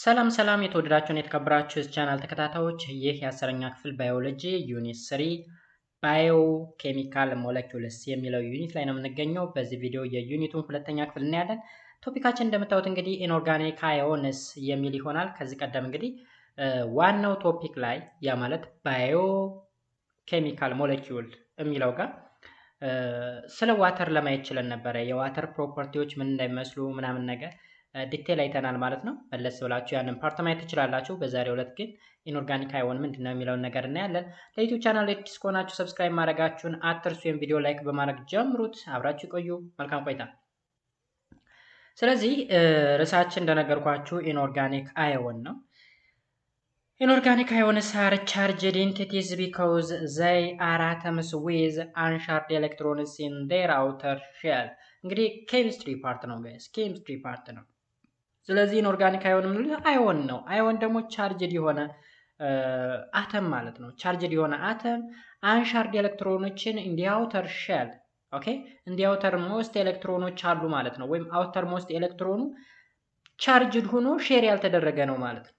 ሰላም የተወደዳችሁን የተከበራችሁ ቻናል ተከታታዮች ይህ የ10ኛ ክፍል ባዮሎጂ ዩኒት 3 ባዮኬሚካል ሞለኪውልስ የሚለው ዩኒት ላይ ነው የምንገኘው። በዚህ ቪዲዮ የዩኒቱን ሁለተኛ ክፍል እናያለን። ቶፒካችን እንደምታዩት እንግዲህ ኢንኦርጋኒክ አዮንስ የሚል ይሆናል። ከዚህ ቀደም እንግዲህ ዋናው ቶፒክ ላይ ያ ማለት ባዮኬሚካል ሞለኪውል የሚለው ጋር ስለ ዋተር ለማየት ችለን ነበረ። የዋተር ፕሮፐርቲዎች ምን እንደሚመስሉ ምናምን ነገር ዲቴል አይተናል ማለት ነው። መለስ ብላችሁ ያንን ፓርት ማየት ትችላላችሁ። በዛሬው ዕለት ግን ኢንኦርጋኒክ አዮን ምንድነው የሚለውን ነገር እናያለን። ለዩቲዩብ ቻናል ላይ አዲስ ከሆናችሁ ሰብስክራይብ ማድረጋችሁን አትርሱ። ወይም ቪዲዮ ላይክ በማድረግ ጀምሩት። አብራችሁ ቆዩ። መልካም ቆይታ። ስለዚህ ርዕሳችን እንደነገርኳችሁ ኢንኦርጋኒክ አዮን ነው። Inorganic ions are charged entities because they are atoms with uncharged electrons in their outer shell. እንግዲህ ኬሚስትሪ ፓርት ነው ጋይስ፣ ኬሚስትሪ ፓርት ነው። ስለዚህ ኢንኦርጋኒክ አዮን ምንለው አዮን ነው። አዮን ደግሞ ቻርጅድ የሆነ አተም ማለት ነው። ቻርጅድ የሆነ አተም አንሻርድ ኤሌክትሮኖችን ኢን ዲ አውተር ሼል ኦኬ፣ ኢን ዲ አውተር ሞስት ኤሌክትሮኖች አሉ ማለት ነው። ወይም አውተር ሞስት ኤሌክትሮኑ ቻርጅድ ሆኖ ሼር ያልተደረገ ነው ማለት ነው።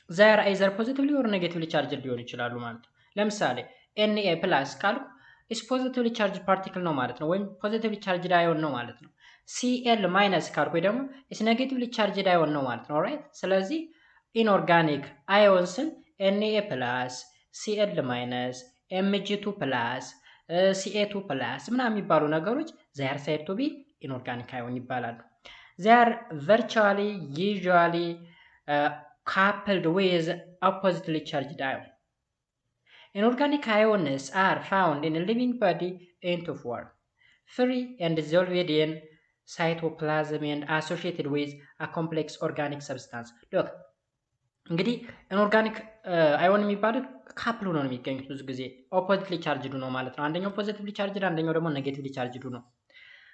ዛር አይዘር ፖዚቲቭሊ ኦር ኔጌቲቭሊ ቻርጅድ ሊሆን ይችላሉ ማለት ነው። ለምሳሌ Na ፕላስ ካልኩ ኢስ ፖዚቲቭሊ ቻርጅድ ፓርቲክል ነው ማለት ነው፣ ወይም ፖዚቲቭሊ ቻርጅድ አዮን ነው ማለት ነው። Cl ማይነስ ካልኩ ደግሞ ኢስ ኔጌቲቭሊ ቻርጅድ አዮን ነው ማለት ነው። ኦልራይት። ስለዚህ ኢንኦርጋኒክ አዮንስን Na ፕላስ Cl ማይነስ Mg2 ፕላስ Ca2 ፕላስ ምናምን የሚባሉ ነገሮች ዛር ሳይድ ቱ ቢ ኢንኦርጋኒክ አዮን ይባላሉ። ዛር ቨርቹዋሊ ዩዥዋሊ coupled with oppositely charged ion. Inorganic ions are found in a living body in two forms, free and dissolved in cytoplasm and associated with a complex organic substance. Look, እንግዲህ ኢንኦርጋኒክ አዮን የሚባሉት ካፕል ሆነው ነው የሚገኙት። ብዙ ጊዜ ኦፖዚትሊ ቻርጅድ ነው ማለት ነው። አንደኛው ፖዚቲቭሊ ቻርጅድ፣ አንደኛው ደግሞ ኔጌቲቭሊ ቻርጅድ ነው።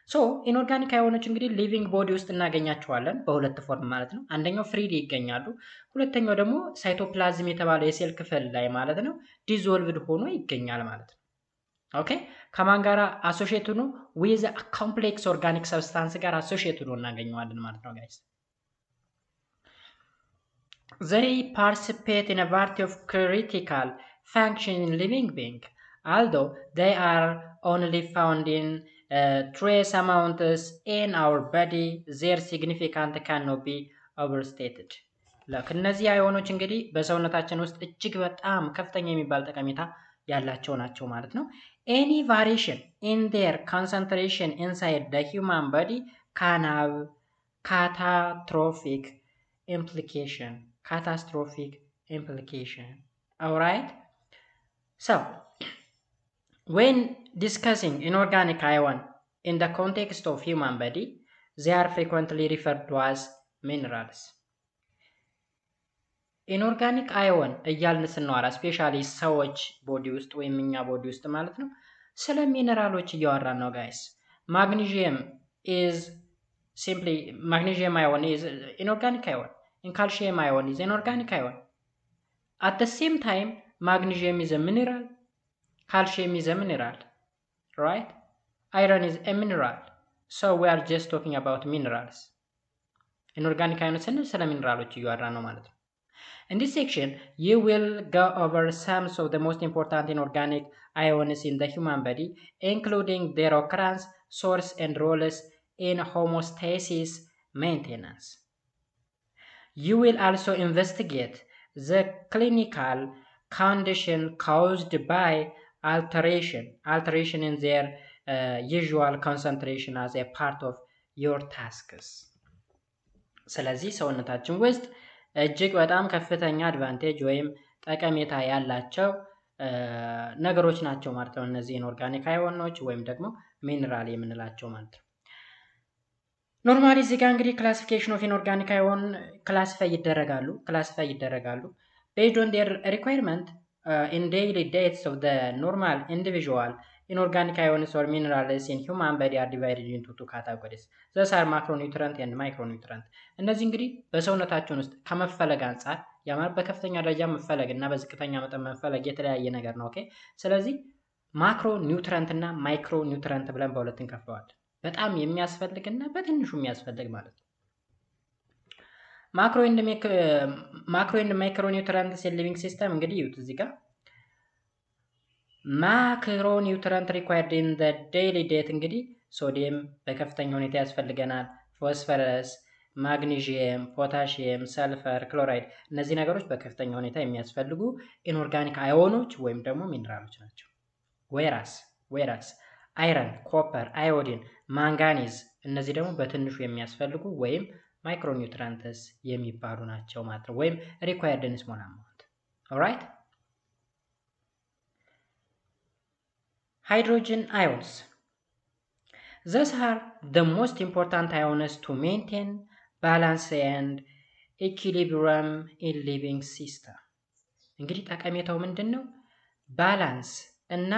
ሶ ኢንኦርጋኒክ አዮኖች እንግዲህ ሊቪንግ ቦዲ ውስጥ እናገኛቸዋለን በሁለት ፎርም ማለት ነው። አንደኛው ፍሪሊ ይገኛሉ፣ ሁለተኛው ደግሞ ሳይቶፕላዝም የተባለው የሴል ክፍል ላይ ማለት ነው ዲዞልቭድ ሆኖ ይገኛል ማለት ነው። ኦኬ፣ ከማን ጋር አሶሺየት ሆኖ ዊዝ ኮምፕሌክስ ኦርጋኒክ ሰብስታንስ ጋር አሶሺየት ሆኖ እናገኘዋለን ማለት ነው ጋይስ። They participate in a variety of critical functions in living being, although they are only found in trace amounts in our body, their significance cannot be overstated. እነዚህ አዮኖች እንግዲህ በሰውነታችን ውስጥ እጅግ በጣም ከፍተኛ የሚባል ጠቀሜታ ያላቸው ናቸው ማለት ነው። Any variation in their concentration inside the human body can have catastrophic implication. Alright? So, when discussing inorganic ion in the context of human body, they are frequently referred to as minerals. Inorganic ion እያልን ስናወራ ስፔሻሊ ሰዎች ቦዲ ውስጥ ወይም እኛ ቦዲ ውስጥ ማለት ነው ስለ ሚነራሎች እያወራን ነው ጋይስ። ማግኒዥየም ion is inorganic ion. And calcium ion is inorganic ion. At the same time, magnesium is a mineral, calcium is a mineral, right? Iron is a mineral. So we are just talking about minerals. Inorganic ions sለ ሚነራሎች እያወራን ነው ማለት ነው። In this section, you will go over some of the most important inorganic ions in the human body, including their occurrence, source, and roles in homeostasis maintenance. You will also investigate the clinical condition caused by alteration in their usual concentration as a part of your tasks. ስለዚህ ሰውነታችን ውስጥ እጅግ በጣም ከፍተኛ አድቫንቴጅ ወይም ጠቀሜታ ያላቸው ነገሮች ናቸው ማለት ነው እነዚህ ኢንኦርጋኒክ አዮኖች ወይም ደግሞ ሚነራል የምንላቸው ማለት ነው። ኖርማሊ እዚህ ጋር እንግዲህ ክላሲፊኬሽን ኦፍ ኢንኦርጋኒክ አዮን ክላሲፋይ ይደረጋሉ based on their requirement in daily diets of the normal individual. Inorganic ions or minerals in human body are divided into two categories. Those are macronutrient and micronutrient. እነዚህ እንግዲህ በሰውነታችን ውስጥ ከመፈለግ አንፃር ያማር በከፍተኛ ደረጃ መፈለግ እና በዝቅተኛ መጠን መፈለግ የተለያየ ነገር ነው። ኦኬ፣ ስለዚህ ማክሮ ኒውትረንት እና ማይክሮ ኒውትረንት ብለን በሁለት እንከፍለዋለን። በጣም የሚያስፈልግና በትንሹ የሚያስፈልግ ማለት ነው። ማክሮ ኤንድ ማይክሮ ኒውትሪየንትስ ኢን ሊቪንግ ሲስተም እንግዲህ ይዩት እዚህ ጋር ማክሮ ኒውትሪየንት ሪኳየርድ ኢን ዘ ዴይሊ ዴት እንግዲህ ሶዲየም በከፍተኛ ሁኔታ ያስፈልገናል። ፎስፈረስ፣ ማግኒዥየም፣ ፖታሺየም፣ ሰልፈር፣ ክሎራይድ እነዚህ ነገሮች በከፍተኛ ሁኔታ የሚያስፈልጉ ኢንኦርጋኒክ አዮኖች ወይም ደግሞ ሚነራሎች ናቸው። ዌራስ አይረን፣ ኮፐር፣ አዮዲን፣ ማንጋኒዝ እነዚህ ደግሞ በትንሹ የሚያስፈልጉ ወይም ማይክሮኒውትሪየንትስ የሚባሉ ናቸው ማለት ነው። ወይም ሪኳየርድ ኢን ስሞል አማውንት። ኦልራይት hydrogen ions. These are the most important ions to maintain balance and equilibrium in living system. እንግዲህ ጠቀሜታው ምንድን ነው? ባላንስ እና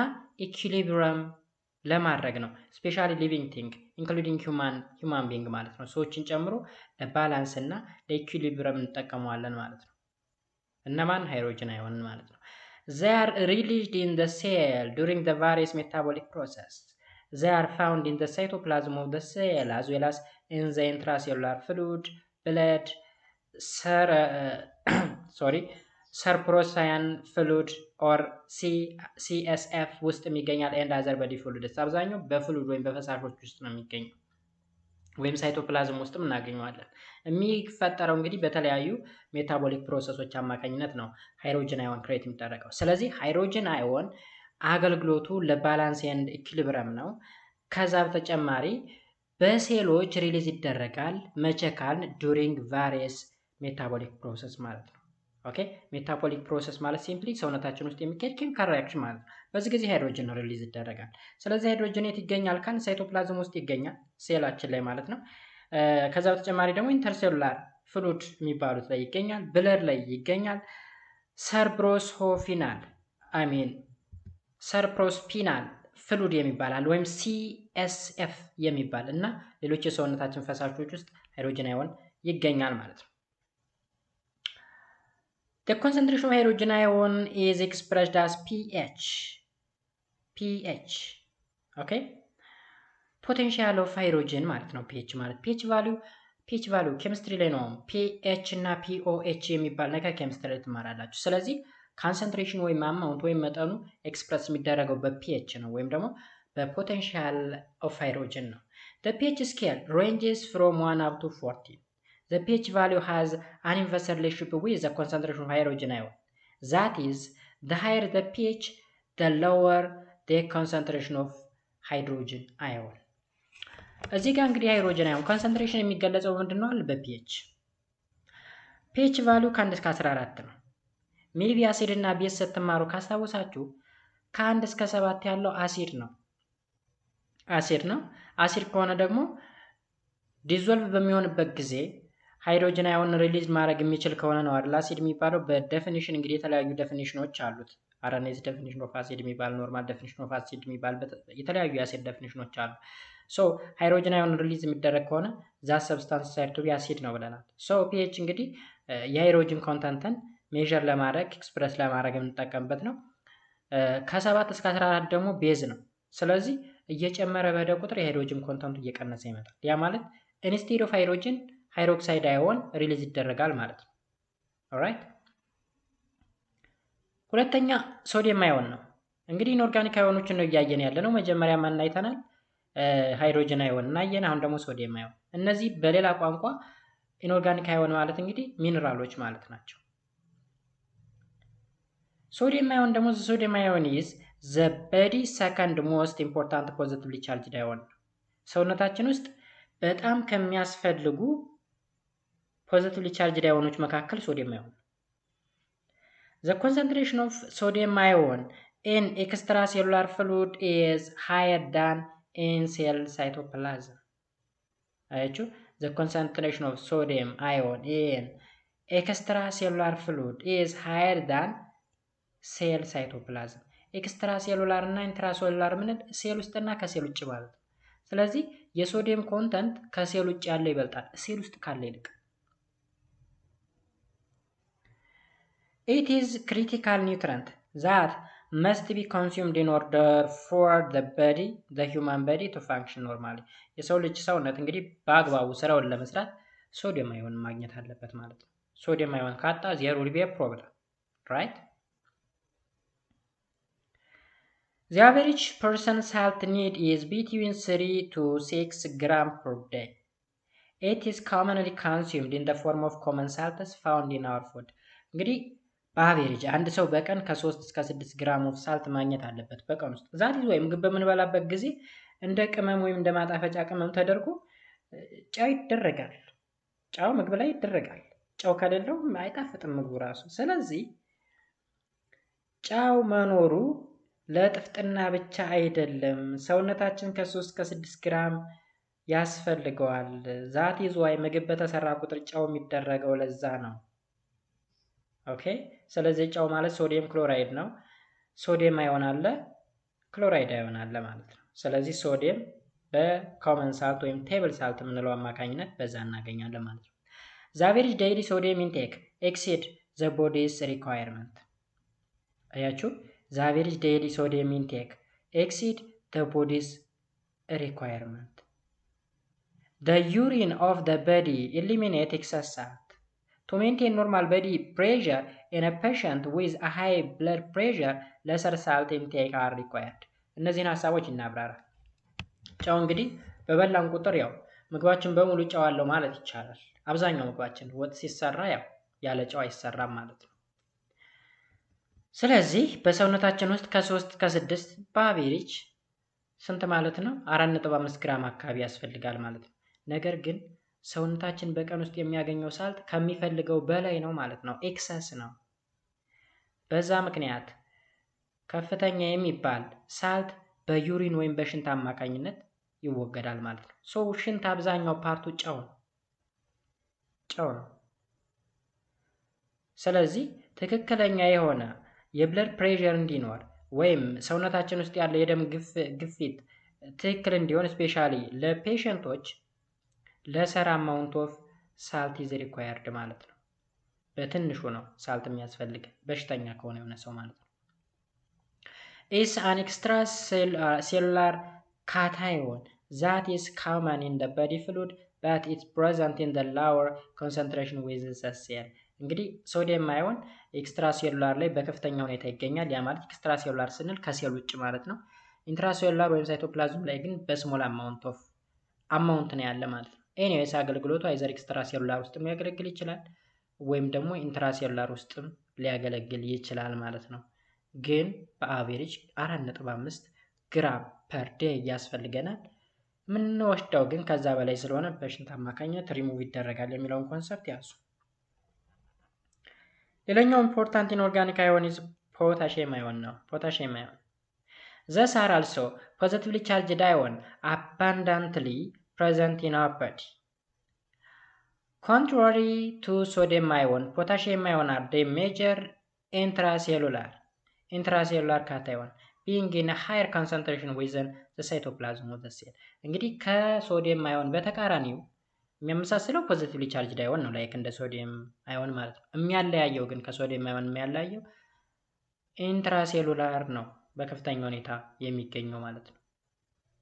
ኢኩሊብሪየም ለማድረግ ነው። ስፔሻሊ ሊቪንግ ቲንግ ኢንክሉዲንግ ሂውማን ቢንግ ማለት ነው። ሰዎችን ጨምሮ ለባላንስ እና ለኢኩሊብሪየም እንጠቀመዋለን ማለት ነው። እነማን? ሃይድሮጅን አዮንን ማለት ነው። They are released in the cell during the various metabolic process. They are found in the cytoplasm of the cell as well as in the intracellular fluid, blood, serporocyan fluid or CSF ውስጥ የሚገኛል and other body fluids አብዛኛው በፍሉድ ወይም በፈሳሾች ውስጥ ነው የሚገኘው ወይም ሳይቶፕላዝም ውስጥም እናገኘዋለን። የሚፈጠረው እንግዲህ በተለያዩ ሜታቦሊክ ፕሮሰሶች አማካኝነት ነው ሃይድሮጅን አዮን ክሬት የሚደረገው። ስለዚህ ሃይድሮጅን አዮን አገልግሎቱ ለባላንስ ኤንድ ኢኩሊብሪየም ነው። ከዛ በተጨማሪ በሴሎች ሪሊዝ ይደረጋል። መቼ ካልን ዱሪንግ ቫሪየስ ሜታቦሊክ ፕሮሰስ ማለት ነው። ኦኬ ሜታቦሊክ ፕሮሰስ ማለት ሲምፕሊ ሰውነታችን ውስጥ የሚካሄድ ኬሚካል ሪአክሽን ማለት ነው። በዚህ ጊዜ ሃይድሮጅን ሪሊዝ ይደረጋል። ስለዚህ ሃይድሮጅን የት ይገኛል ካልን ሳይቶፕላዝም ውስጥ ይገኛል፣ ሴላችን ላይ ማለት ነው። ከዛ በተጨማሪ ደግሞ ኢንተርሴሉላር ፍሉድ የሚባሉት ላይ ይገኛል፣ ብለድ ላይ ይገኛል፣ ሰርፕሮስፒናል ፍሉድ የሚባላል ወይም CSF የሚባል እና ሌሎች የሰውነታችን ፈሳሾች ውስጥ ሃይድሮጅን አዮን ይገኛል ማለት ነው። The concentration of hydrogen ion is expressed as pH. Okay? Potential of hydrogen ማለት ነው pH ማለት pH value ኬሚስትሪ ላይ ነው። pH እና pOH የሚባል ነገር ኬሚስትሪ ላይ ትማራላችሁ። ስለዚህ ኮንሰንትሬሽን ወይም አማውንት ወይም መጠኑ ኤክስፕረስ የሚደረገው በpH ነው ወይም ደግሞ በፖቴንሻል ኦፍ ሃይድሮጅን ነው። The pH scale ranges from 1 up to 14. The pH value has an inverse relationship with the concentration of hydrogen ion. That is, the higher the pH, the lower the concentration of hydrogen ion. እዚህ ጋር እንግዲህ ሃይድሮጅን አዮን ኮንሰንትሬሽን የሚገለጸው ምንድን ነው? በፒኤች ፒኤች ቫልዩ ከ1 እስከ 14 ነው። ሜቢ አሲድ እና ቤዝ ስትማሩ ካስታወሳችሁ ከ1 እስከ 7 ያለው አሲድ ነው። አሲድ ከሆነ ደግሞ ዲዞልቭ በሚሆንበት ጊዜ ሃይድሮጅን አዮን ሪሊዝ ማድረግ የሚችል ከሆነ ነው አይደል አሲድ የሚባለው። በዴፊኒሽን እንግዲህ የተለያዩ ዴፊኒሽኖች አሉት። አራኔዝ ዴፊኒሽን ኦፍ አሲድ የሚባል፣ ኖርማል ዴፊኒሽን ኦፍ አሲድ የሚባል የተለያዩ የአሲድ ዴፊኒሽኖች አሉ። ሶ ሃይድሮጅን አዮን ሪሊዝ የሚደረግ ከሆነ ዛ ሰብስታንስ ሳይድ ቱ ቢ አሲድ ነው ብለናል። ሶ ፒኤች እንግዲህ የሃይድሮጅን ኮንተንትን ሜዠር ለማድረግ ኤክስፕረስ ለማድረግ የምንጠቀምበት ነው። ከ7 እስከ 14 ደግሞ ቤዝ ነው። ስለዚህ እየጨመረ በሄደ ቁጥር የሃይድሮጅን ኮንተንቱ እየቀነሰ ይመጣል። ያ ማለት ኢንስቴድ ኦፍ ሃይድሮጅን ሃይድሮክሳይድ አዮን ሪሊዝ ይደረጋል ማለት ነው። ኦልራይት ሁለተኛ ሶዲየም አዮን ነው። እንግዲህ ኢንኦርጋኒክ አዮኖችን ነው እያየን ያለ ነው። መጀመሪያ ማን አይተናል? ሃይድሮጅን አዮን እናየን። አሁን ደግሞ ሶዲየም አዮን። እነዚህ በሌላ ቋንቋ ኢንኦርጋኒክ አዮን ማለት እንግዲህ ሚነራሎች ማለት ናቸው። ሶዲየም አዮን ደግሞ ሶዲየም አዮን ኢዝ ዘ ቦዲ ሰከንድ ሞስት ኢምፖርታንት ፖዚቲቭሊ ቻርጅድ አዮን ነው። ሰውነታችን ውስጥ በጣም ከሚያስፈልጉ ፖዚቲቭሊ ቻርጅድ አዮኖች መካከል ሶዲየም አዮን ነው። The concentration of sodium ion in extracellular fluid is higher than in cell cytoplasm. አያችሁ? The concentration of sodium ion in extracellular fluid is higher than cell cytoplasm. ኤክስትራሴሉላር እና ኢንትራሴሉላር ምን ሴል ውስጥና ከሴል ውጭ ማለት ነው። ስለዚህ የሶዲየም ኮንተንት ከሴል ውጭ ያለው ይበልጣል ሴል ውስጥ ካለ ይልቅ። It is critical nutrient that must be consumed in order for the human body to function normally. የሰው ልጅ ሰውነት እንግዲህ በአግባቡ ስራውን ለመስራት ሶዲየም አዮን ማግኘት አለበት ማለት ነው። ሶዲየም አዮን ካጣ there will be a problem, right? The average person's salt need is between 3 to 6 grams per day. It is commonly consumed in the form of common salts found in our food. እንግዲህ በአቬሬጅ አንድ ሰው በቀን ከ3 እስከ 6 ግራም ኦፍ ሳልት ማግኘት አለበት በቀን ውስጥ። ዛት ወይም ምግብ በምንበላበት ጊዜ እንደ ቅመም ወይም እንደ ማጣፈጫ ቅመም ተደርጎ ጨው ይደረጋል። ጨው ምግብ ላይ ይደረጋል። ጨው ከሌለው አይጣፍጥም ምግቡ ራሱ። ስለዚህ ጨው መኖሩ ለጥፍጥና ብቻ አይደለም፣ ሰውነታችን ከ3 እስከ 6 ግራም ያስፈልገዋል። ዛት ይዞ ምግብ በተሰራ ቁጥር ጨው የሚደረገው ለዛ ነው። ኦኬ። ስለዚህ ጨው ማለት ሶዲየም ክሎራይድ ነው። ሶዲየም አዮን አለ፣ ክሎራይድ አዮን አለ ማለት ነው። ስለዚህ ሶዲየም በኮመን ሳልት ወይም ቴብል ሳልት የምንለው አማካኝነት በዛ እናገኛለን ማለት ነው። The average daily sodium intake exceed the body's requirement. አያችሁ? The average daily sodium intake exceed the body's requirement. The urine of the body eliminate excess salt. To maintain normal body pressure in a patient with a high blood pressure, lesser salt intake are required. እነዚህን ሀሳቦች እናብራራ። ጨው እንግዲህ በበላን ቁጥር ያው ምግባችን በሙሉ ጨው አለው ማለት ይቻላል። አብዛኛው ምግባችን ወጥ ሲሰራ ያው ያለ ጨው አይሰራም ማለት ነው። ስለዚህ በሰውነታችን ውስጥ ከ3 እስከ 6 በአቬሬጅ ስንት ማለት ነው? 4.5 ግራም አካባቢ ያስፈልጋል ማለት ነው። ነገር ግን ሰውነታችን በቀን ውስጥ የሚያገኘው ሳልት ከሚፈልገው በላይ ነው ማለት ነው። ኤክሰስ ነው። በዛ ምክንያት ከፍተኛ የሚባል ሳልት በዩሪን ወይም በሽንት አማካኝነት ይወገዳል ማለት ነው። ሶ ሽንት አብዛኛው ፓርቱ ጨው ነው። ስለዚህ ትክክለኛ የሆነ የብለድ ፕሬሸር እንዲኖር ወይም ሰውነታችን ውስጥ ያለ የደም ግፊት ትክክል እንዲሆን ስፔሻሊ ለፔሸንቶች ለሰር አማውንት ኦፍ ሳልት ኢዝ ሪኳየርድ ማለት ነው። በትንሹ ነው ሳልት የሚያስፈልግ በሽተኛ ከሆነ የሆነ ሰው ማለት ነው። is an extracellular cation that is common in the body fluid but it's present in the lower concentration within the cell. እንግዲህ ሶዲየም አዮን ኤክስትራሴሉላር ላይ በከፍተኛ ሁኔታ ይገኛል። ያ ማለት ኤክስትራሴሉላር ስንል ከሴል ውጭ ማለት ነው። ኢንትራሴሉላር ወይም ሳይቶፕላዝም ላይ ግን በስሞል አማውንት ነው ያለ ማለት ነው። ኤኒዌይስ አገልግሎቱ አይዘር ኤክስትራሴሉላር ውስጥም ሊያገለግል ይችላል ወይም ደግሞ ኢንትራሴሉላር ውስጥም ሊያገለግል ይችላል ማለት ነው። ግን በአቬሬጅ 4.5 ግራም ፐር ዴይ ያስፈልገናል። የምንወስደው ግን ከዛ በላይ ስለሆነ በሽንት አማካኝነት ሪሙቭ ይደረጋል የሚለውን ኮንሰፕት ያዙ። ሌላኛው ኢምፖርታንት ኢንኦርጋኒክ አዮን ኢዝ ፖታሺየም አዮን ነው። ፖታሺየም አዮን thus are also positively charged ion abundantly present in our body. Contrary to sodium ion, potassium ion are the major intracellular cation being in a higher concentration within the cytoplasm of the cell. እንግዲህ ከሶዲየም አዮን በተቃራኒው የሚያመሳስለው ፖዚቲቭሊ ቻርጅድ አዮን ነው ላይክ እንደ ሶዲየም አዮን ማለት ነው። የሚያለያየው ግን ከሶዲየም አዮን የሚያለያየው ኢንትራሴሉላር ነው በከፍተኛ ሁኔታ የሚገኘው ማለት ነው።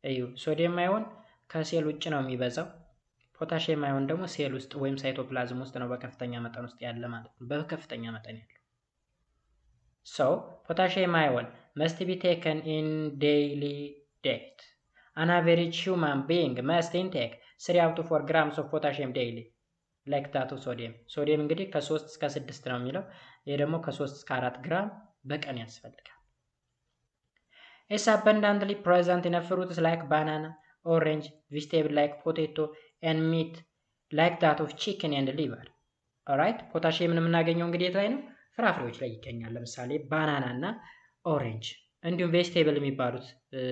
እዩ ሶዲየም አዮን ከሴል ውጭ ነው የሚበዛው። ፖታሺየም አዮን ደግሞ ሴል ውስጥ ወይም ሳይቶፕላዝም ውስጥ ነው በከፍተኛ መጠን ውስጥ ያለ ማለት ነው። በከፍተኛ መጠን ያለው So, potassium ion must be taken in daily diet. An average human being must intake 3 up to 4 grams of potassium daily, like that of sodium. ሶዲየም እንግዲህ ከ3 እስከ 6 ነው የሚለው። ይሄ ደግሞ ከ3 እስከ 4 ግራም በቀን ያስፈልጋል። It's abundantly present in fruits like banana, orange, vegetable like potato, and meat like that of chicken and liver. Alright? ፖታሺየምን የምናገኘው እንግዲህ የት ላይ ነው? ፍራፍሬዎች ላይ ይገኛል። ለምሳሌ ባናና እና ኦሬንጅ እንዲሁም ቬጅቴብል የሚባሉት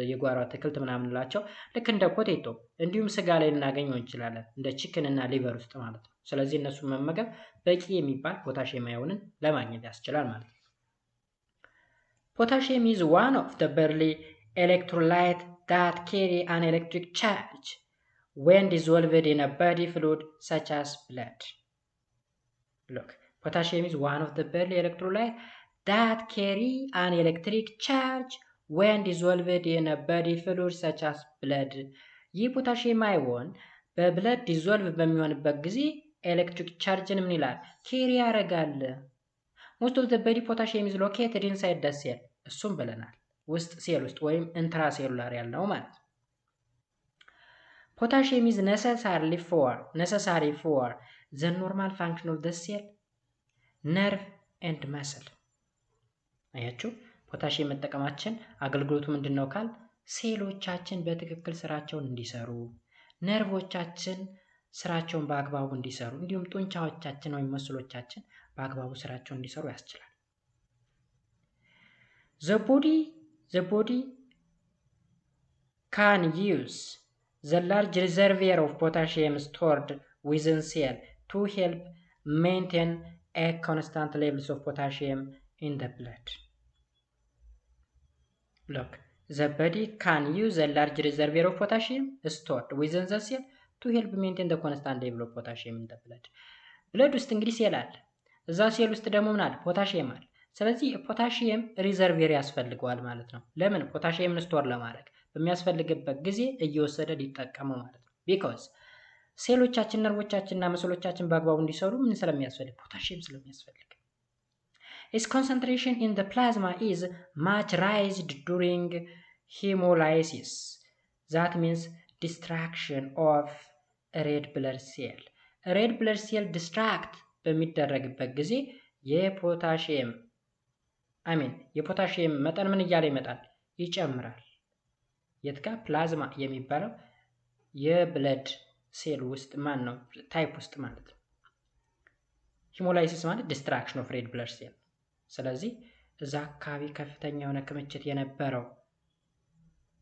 የጓሮ አትክልት ምናምን ላቸው ልክ እንደ ፖቴቶ እንዲሁም ስጋ ላይ ልናገኘው እንችላለን እንደ ቺክን እና ሊቨር ውስጥ ማለት ነው። ስለዚህ እነሱን መመገብ በቂ የሚባል ፖታሺየም አዮንን ለማግኘት ያስችላል ማለት ነው። Potassium is one of the barely electrolyte that carry an electric charge when dissolved in a body fluid such as blood. Look, potassium is one of the barely electrolyte that carry an electric charge when dissolved in a body fluid such as blood. ይህ ፖታሺየም አዮን በብለድ ዲዞልቭ በሚሆንበት ጊዜ ኤሌክትሪክ ቻርጅን ምን ይላል ኬሪ ያደርጋል። most of the body potassium is located inside the cell እሱም ብለናል ውስጥ ሴል ውስጥ ወይም ኢንትራሴሉላር ያለው ማለት ነው። potassium is necessary for the normal function of the cell nerve and muscle አያችሁ ፖታሺየም መጠቀማችን አገልግሎቱ ምንድነው ካል ሴሎቻችን በትክክል ስራቸውን እንዲሰሩ ነርቮቻችን ስራቸውን በአግባቡ እንዲሰሩ እንዲሁም ጡንቻዎቻችን ወይም መስሎቻችን በአግባቡ ስራቸውን እንዲሰሩ ያስችላል። the body can use the large reservoir of potassium stored within cell to help maintain a constant levels of potassium in the blood. Look, the body can use a large reservoir of potassium stored within the cell to help maintain the constant level of potassium in the blood. blood ውስጥ እንግዲህ ሴል አለ እዛ ሴል ውስጥ ደግሞ ምን አለ ፖታሺየም አለ። ስለዚህ ፖታሺየም ሪዘርቬር ያስፈልገዋል ማለት ነው። ለምን ፖታሺየምን ስቶር ለማድረግ በሚያስፈልግበት ጊዜ እየወሰደ ሊጠቀመው ማለት ነው። because ሴሎቻችን ነርቮቻችንና መስሎቻችን በአግባቡ እንዲሰሩ ምን ስለሚያስፈልግ ፖታሺየም ስለሚያስፈልግ its concentration in the plasma is much raised during hemolysis. That means destruction of red blood cell. red blood cell distract በሚደረግበት ጊዜ የፖታሺየም መጠን ምን እያለ ይመጣል ይጨምራል። የት ጋር ፕላዝማ የሚባለው የብለድ ሴል ውስጥ ማን ነው ታይፕ ውስጥ ማለት ነው። ሂሞላይሲስ ማለት ዲስትራክሽን ኦፍ ሬድ ብለድ ሴል። ስለዚህ እዛ አካባቢ ከፍተኛ የሆነ ክምችት የነበረው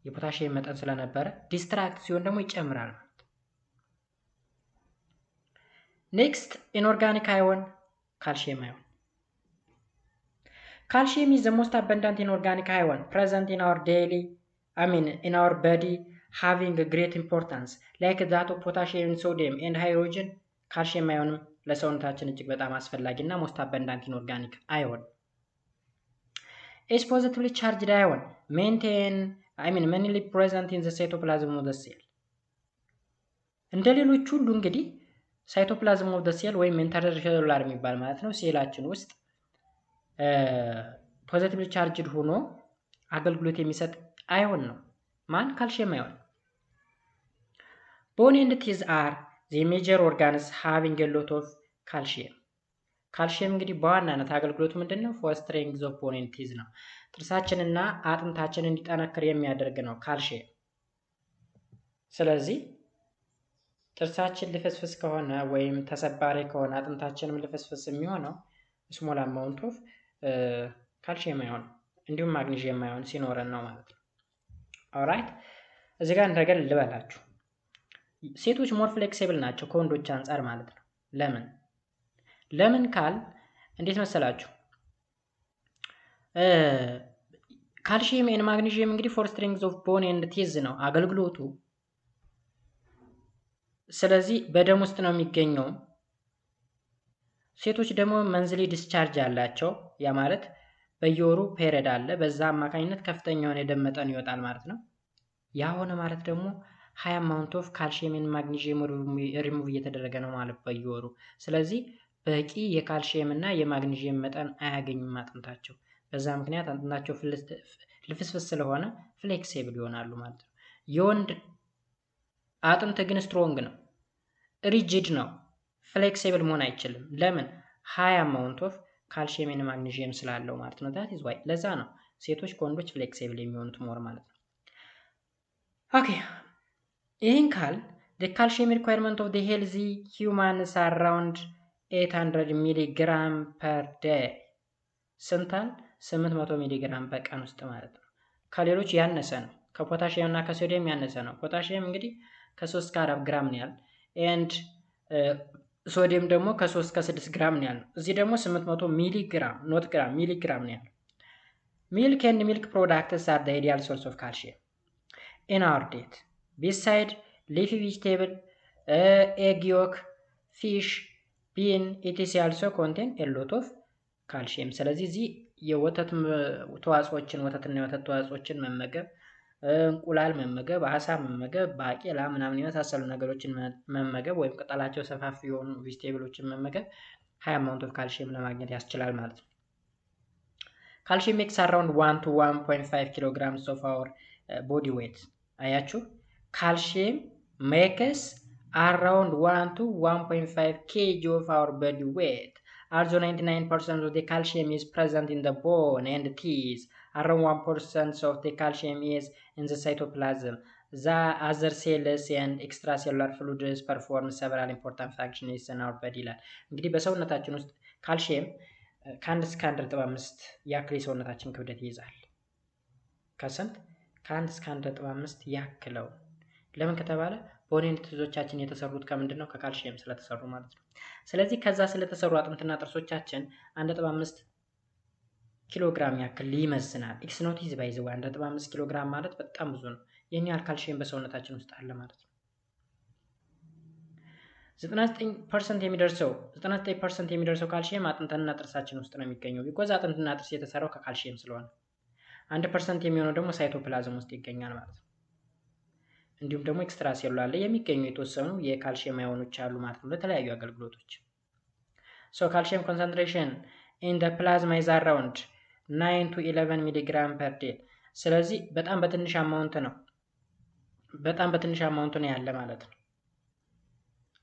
የፖታሺየም መጠን ስለነበረ ዲስትራክት ሲሆን ደግሞ ይጨምራል ማለት ነው። ኔክስት ኢንኦርጋኒክ አዮን ካልሲየም አዮን። Calcium is the most abundant inorganic ion present in our body, having a great importance like that of potassium, sodium and hydrogen. Calcium ion ለሰውነታችን እጅግ በጣም አስፈላጊና most abundant inorganic ion is positively charged ion mainly present in the cytoplasm of the cell. እንደ ሌሎች ሁሉ እንግዲህ ሳይቶፕላዝም ኦፍ ዘ ሴል ወይም ኢንተርሴሉላር የሚባል ማለት ነው ሴላችን ውስጥ ፖዚቲቭሊ ቻርጅድ ሆኖ አገልግሎት የሚሰጥ አዮን ነው። ማን ካልሲየም አዮን። ቦን ኤንድ ቲዝ አር ዘ ሜጀር ኦርጋንስ ሃቪንግ ኤ ሎት ኦፍ ካልሲየም። ካልሲየም እንግዲህ በዋናነት አገልግሎቱ ምንድነው ፎስተሪንግ ዘ ቦን ኤንድ ቲዝ ነው። ጥርሳችንና አጥንታችን እንዲጠነክር የሚያደርግ ነው ካልሲየም። ስለዚህ ጥርሳችን ልፍስፍስ ከሆነ ወይም ተሰባሪ ከሆነ አጥንታችንም ልፍስፍስ የሚሆነው ስሞል አማውንት ኦፍ ካልሲየም አዮን እንዲሁም ማግኒዚየም አዮን ሲኖረን ነው ማለት ነው። ኦልራይት እዚህ ጋር እንደገና ልበላችሁ ሴቶች ሞር ፍሌክሲብል ናቸው ከወንዶች አንፃር ማለት ነው። ለምን ካል እንዴት መሰላችሁ ካልሲየም እና ማግኒዚየም እንግዲህ ፎር ስትሪንግስ ኦፍ ቦን ኤንድ ቲዝ ነው አገልግሎቱ። ስለዚህ በደም ውስጥ ነው የሚገኘው። ሴቶች ደግሞ መንዝሊ ዲስቻርጅ አላቸው። ያ ማለት በየወሩ ፔሪድ አለ። በዛ አማካኝነት ከፍተኛ የሆነ የደም መጠን ይወጣል ማለት ነው። ያ ሆነ ማለት ደግሞ ሃይ አማውንት ኦፍ ካልሲየም እና ማግኒዚየም ሪሙቭ እየተደረገ ነው ማለት በየወሩ። ስለዚህ በቂ የካልሲየም እና የማግኒዚየም መጠን አያገኙም አጥንታቸው። በዛ ምክንያት አጥንታቸው ልፍስፍስ ስለሆነ ፍሌክሲብል ይሆናሉ ማለት ነው። የወንድ አጥንት ግን ስትሮንግ ነው፣ ሪጂድ ነው፣ ፍሌክሲብል መሆን አይችልም። ለምን? ሃይ አማውንት ኦፍ ካልሲየም እና ማግኒዚየም ስላለው ማለት ነው። that is why ለዛ ነው ሴቶች ከወንዶች ፍሌክሲብል የሚሆኑት ሞር ማለት ነው። ኦኬ ይህን ካል the calcium requirement of the healthy humans are around 800 ሚሊግራም per day ስንታል 800 ሚሊግራም በቀን ውስጥ ማለት ነው። ከሌሎች ያነሰ ነው። ከፖታሺየም እና ከሶዲየም ያነሰ ነው። ፖታሺየም እንግዲህ ከ3 እስከ 4 ግራም ነው ያለው and ሶዲየም ደግሞ ከ3 እስከ 6 ግራም ነው ያለው። እዚህ ደግሞ 800 ሚሊግራም ኖት ግራም ሚሊግራም ነው ያለው። milk and milk products are the ideal source of calcium in our diet. Beside leafy vegetable, egg yolk, fish, bean, etc. also contain a lot of calcium. ስለዚህ እዚህ የወተት ተዋጽኦችን ወተትና የወተት ተዋጽኦችን መመገብ እንቁላል መመገብ፣ አሳ መመገብ፣ ባቄላ ምናምን የመሳሰሉ ነገሮችን መመገብ ወይም ቅጠላቸው ሰፋፊ የሆኑ ቬጂቴብሎችን መመገብ ሃይ አማውንት ኦፍ ካልሲየም ለማግኘት ያስችላል ማለት ነው። ካልሲየም ሜክስ አራውንድ 1 to 1.5 kilograms of our body weight። አያችሁ ካልሲየም ሜክስ around 1 to 1.5 kg of our body weight. Although 99% of the calcium is present in the bone and teeth, around 1% of the calcium is in the cytoplasm. The other cells and extracellular fluids perform several important functions in our body ይላል። እንግዲህ በሰውነታችን ውስጥ ካልሲየም ከአንድ እስከ 1.5 ያክል የሰውነታችን ክብደት ይይዛል። ከስንት? ከአንድ እስከ 1.5 ያክለው። ለምን ከተባለ ቦኔን ጥርሶቻችን የተሰሩት ከምንድን ነው? ከካልሲየም ስለተሰሩ ማለት ነው። ስለዚህ ከዛ ስለተሰሩ አጥንትና ጥርሶቻችን 1.5 ኪሎ ግራም ያክል ይመዝናል። ኢትስ ኖት ኢዚ ባይ ዘ ወይ 1.5 ኪሎ ግራም ማለት በጣም ብዙ ነው። ይህን ያህል ካልሲየም በሰውነታችን ውስጥ አለ ማለት ነው። 99% የሚደርሰው ካልሲየም አጥንትና ጥርሳችን ውስጥ ነው የሚገኘው። ቢኮዝ አጥንትና ጥርስ የተሰራው ከካልሲየም ስለሆነ 1% የሚሆነው ደግሞ ሳይቶፕላዝም ውስጥ ይገኛል ማለት ነው። እንዲሁም ደግሞ ኤክስትራ ሴሉላር ላይ የሚገኙ የተወሰኑ የካልሲየም አዮኖች አሉ ማለት ነው ለተለያዩ አገልግሎቶች። ሶ ካልሲየም ኮንሰንትሬሽን ኢን ዘ ፕላዝማ ኢዝ አራውንድ 9 to 11 ሚሊግራም ፐር ዴይ። ስለዚህ በጣም በትንሽ አማውንት ነው ያለ ማለት ነው።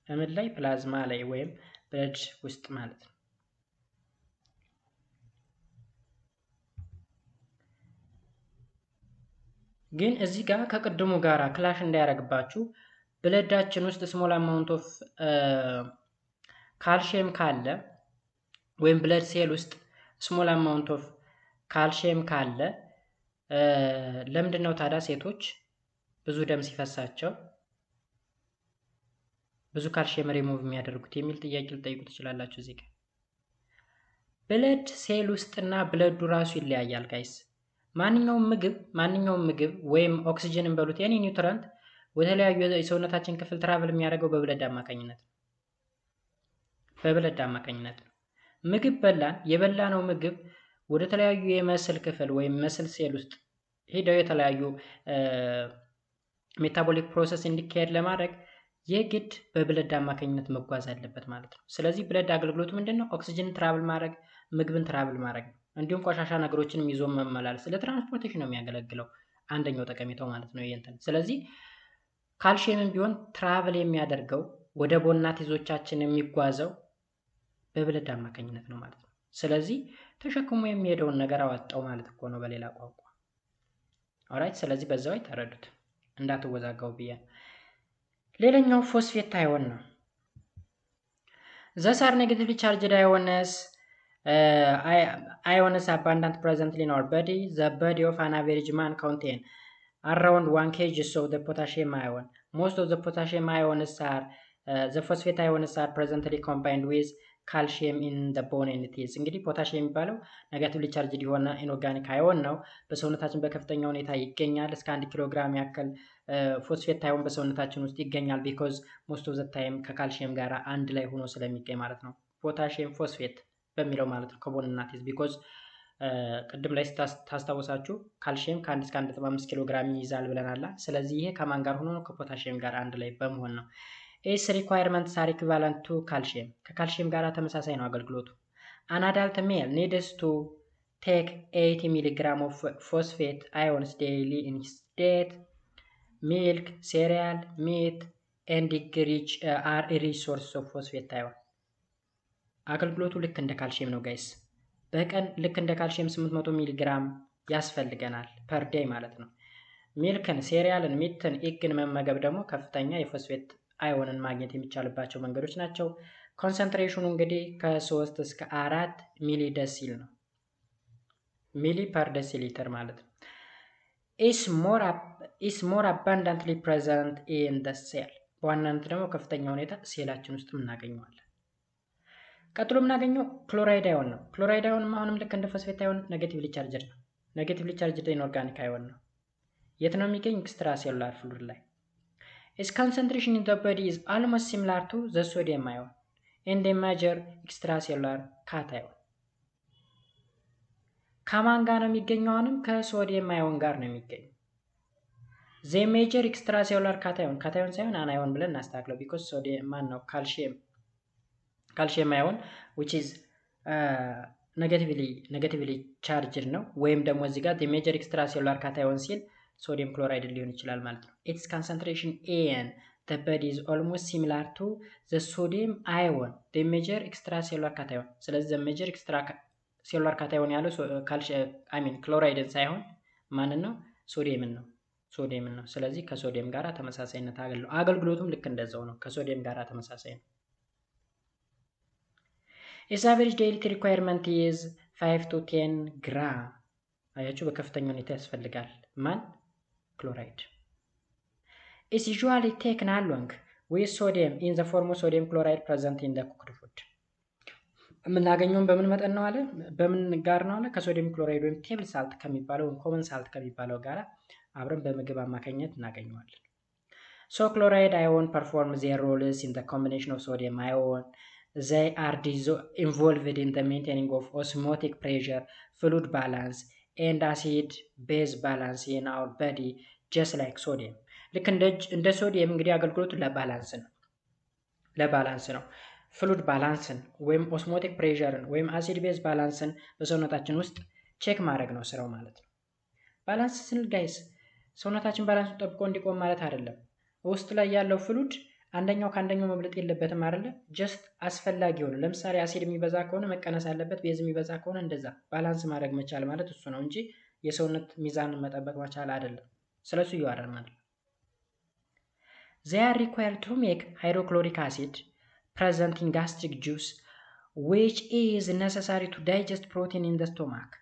እምን ላይ? ፕላዝማ ላይ ወይም ብለድ ውስጥ ማለት ነው። ግን እዚህ ጋር ከቅድሙ ጋራ ክላሽ እንዳያረግባችሁ ብለዳችን ውስጥ ስሞል አማውንት ኦፍ ካልሲየም ካለ ወይም ብለድ ሴል ውስጥ ስሞል አማውንት ኦፍ ካልሲየም ካለ ለምንድን ነው ታዲያ ሴቶች ብዙ ደም ሲፈሳቸው ብዙ ካልሲየም ሪሙቭ የሚያደርጉት የሚል ጥያቄ ልጠይቁ ትችላላችሁ። እዚህ ጋር ብለድ ሴል ውስጥና ብለዱ ራሱ ይለያያል ጋይስ። ማንኛውም ምግብ ወይም ኦክሲጅንን በሉት የኔ ኒውትረንት ወደ ተለያዩ የሰውነታችን ክፍል ትራቨል የሚያደርገው በብለድ አማካኝነት ነው። ምግብ በላን፣ የበላነው ምግብ ወደ ተለያዩ የመስል ክፍል ወይም መስል ሴል ውስጥ ሄደው የተለያዩ ሜታቦሊክ ፕሮሰስ እንዲካሄድ ለማድረግ የግድ በብለድ አማካኝነት መጓዝ አለበት ማለት ነው። ስለዚህ ብለድ አገልግሎቱ ምንድነው? ኦክሲጅንን ትራቨል ማድረግ፣ ምግብን ትራቨል ማድረግ ነው። እንዲሁም ቆሻሻ ነገሮችን ይዞ መመላለስ፣ ለትራንስፖርቴሽን ነው የሚያገለግለው። አንደኛው ጠቀሜታው ማለት ነው ይሄንተን። ስለዚህ ካልሲየምን ቢሆን ትራቨል የሚያደርገው ወደ ቦና ቲዞቻችን የሚጓዘው በብለድ አማካኝነት ነው ማለት ነው። ስለዚህ ተሸክሞ የሚሄደውን ነገር አወጣው ማለት እኮ ነው በሌላ ቋንቋ። ኦራይት። ስለዚህ በዛው ተረዱት እንዳትወዛጋው ብዬ። ሌላኛው ፎስፌት አዮን ነው። Thus are negatively charged ions abundant presently in our body. The body of an average man contain around 1 kg of the potassium ion. Most of the potassium ions are the phosphate ions are presently combined with ካልሲየም ኢን ዘ ቦን ኤንድ ቲዝ። እንግዲህ ፖታሺየም የሚባለው ኔጋቲቭሊ ቻርጅድ የሆነ ኢንኦርጋኒክ አዮን ነው። በሰውነታችን በከፍተኛ ሁኔታ ይገኛል። እስከ 1 ኪሎ ግራም ያክል ፎስፌት አዮን በሰውነታችን ውስጥ ይገኛል። ቢኮዝ ሞስት ኦፍ ዘ ታይም ከካልሲየም ጋር አንድ ላይ ሆኖ ስለሚገኝ ማለት ነው። ፖታሺየም ፎስፌት በሚለው ማለት ነው ከቦን እና ቲዝ። ቢኮዝ ቅድም ላይ ታስታውሳችሁ ካልሲየም ከ1 እስከ 1.5 ኪሎ ግራም ይይዛል ብለናል። ስለዚህ ይሄ ከማን ጋር ሆኖ ነው? ከፖታሺየም ጋር አንድ ላይ በመሆን ነው። ኤስ ሪኳየርመንትስ አር ኢኩቫለንት ቱ ካልሲየም። ከካልሲየም ጋር ተመሳሳይ ነው አገልግሎቱ። አን አዳልት ሜል ኒድስ ቱ ቴክ 80 ሚሊግራም ኦፍ ፎስፌት አዮንስ ዴይሊ ኢን ሂዝ ዳየት። ሚልክ፣ ሴሪያል፣ ሚት ኤንድ ኤግ ሪች አር ሪች ሶርስ ኦፍ ፎስፌት አዮን። አገልግሎቱ ልክ እንደ ካልሲየም ነው ጋይስ። በቀን ልክ እንደ ካልሲየም 800 ሚሊግራም ያስፈልገናል ፐር ዴይ ማለት ነው። ሚልክን፣ ሴሪያልን፣ ሚትን፣ ኤግን መመገብ ደግሞ ከፍተኛ የፎስፌት አዮንን ማግኘት የሚቻልባቸው መንገዶች ናቸው። ኮንሰንትሬሽኑ እንግዲህ ከ3 እስከ 4 ሚሊ ደሲል ነው። ሚሊ ፐር ደሲሊተር ማለት ነው። is more abundantly present in the cell። በዋናነት ደግሞ ከፍተኛ ሁኔታ ሴላችን ውስጥ እናገኘዋለን። ቀጥሎ የምናገኘው ክሎራይድ አዮን ነው። ክሎራይድ አዮን አሁንም ልክ እንደ ፎስፌት አዮን ኔጌቲቭሊ ቻርጅድ ነው። ኔጌቲቭሊ ቻርጅድ ኢንኦርጋኒክ አዮን ነው። የት ነው የሚገኝ? ኤክስትራ ሴሉላር ፍሉድ ላይ። Its concentration in the body is almost similar to the sodium ion and a major extracellular cation። ከማን ጋር ነው የሚገኘው? አሁንም ከሶዲየም አዮን ጋር ነው የሚገኘው። ዘ ሜጀር ኤክስትራሴሉላር ካታዮን ሳይሆን አናዮን ብለን እናስተካክለው ቢኮዝ ሶዲየም ማን ነው ካልሽየም አዮን which is ኔጌቲቭሊ ቻርጅድ ነው። ወይም ደግሞ እዚህ ጋር the major extracellular cation ሲል ሶዲየም ክሎራይድ ሊሆን ይችላል ማለት ነው። its concentration in the body is almost similar to the sodium ion the major extracellular cation። ስለዚህ the major extracellular cation ያለው ክሎራይድን ሳይሆን ማንን ነው? ሶዲየምን ነው። ስለዚህ ከሶዲየም ጋር ተመሳሳይነት አገልግሎቱም ልክ እንደዛው ነው። ከሶዲየም ጋር ተመሳሳይ ነው። its average daily requirement is 5 to 10 gram። አያችሁ በከፍተኛ ሁኔታ ያስፈልጋል ማን? ክሎራይድ። is usually taken along with sodium in the form of sodium chloride present in the cooked food። የምናገኘውን በምን መጠን ነው አለ? በምን ጋር ነው አለ? ከሶዲየም ክሎራይድ ወይም ቴብል ሳልት ከሚባለው ወይም ኮመን ሳልት ከሚባለው ጋር አብረን በምግብ አማካኝነት እናገኘዋለን። so chloride ion perform their roles in the combination of sodium ion. They are involved in the maintaining of osmotic pressure, fluid balance and acid base balance in our body just like sodium። ልክ እንደ ሶዲየም እንግዲህ አገልግሎቱ ለባላንስ ነው። ፍሉድ ባላንስን ወይም ኦስሞቲክ ፕሬሸርን ወይም አሲድ ቤዝ ባላንስን በሰውነታችን ውስጥ ቼክ ማድረግ ነው ስራው ማለት ነው። ባላንስ ስንል ጋይስ ሰውነታችን ባላንሱን ጠብቆ እንዲቆም ማለት አይደለም። ውስጥ ላይ ያለው ፍሉድ አንደኛው ከአንደኛው መብለጥ የለበትም አይደለ? ጀስት አስፈላጊ ሆነ። ለምሳሌ አሲድ የሚበዛ ከሆነ መቀነስ አለበት፣ ቤዝ የሚበዛ ከሆነ እንደዛ ባላንስ ማድረግ መቻል ማለት እሱ ነው እንጂ የሰውነት ሚዛንን መጠበቅ መቻል አይደለም። ስለሱ ይዋራል ማለት ነው። they are required to make hydrochloric acid present in gastric juice which is necessary to digest protein in the stomach.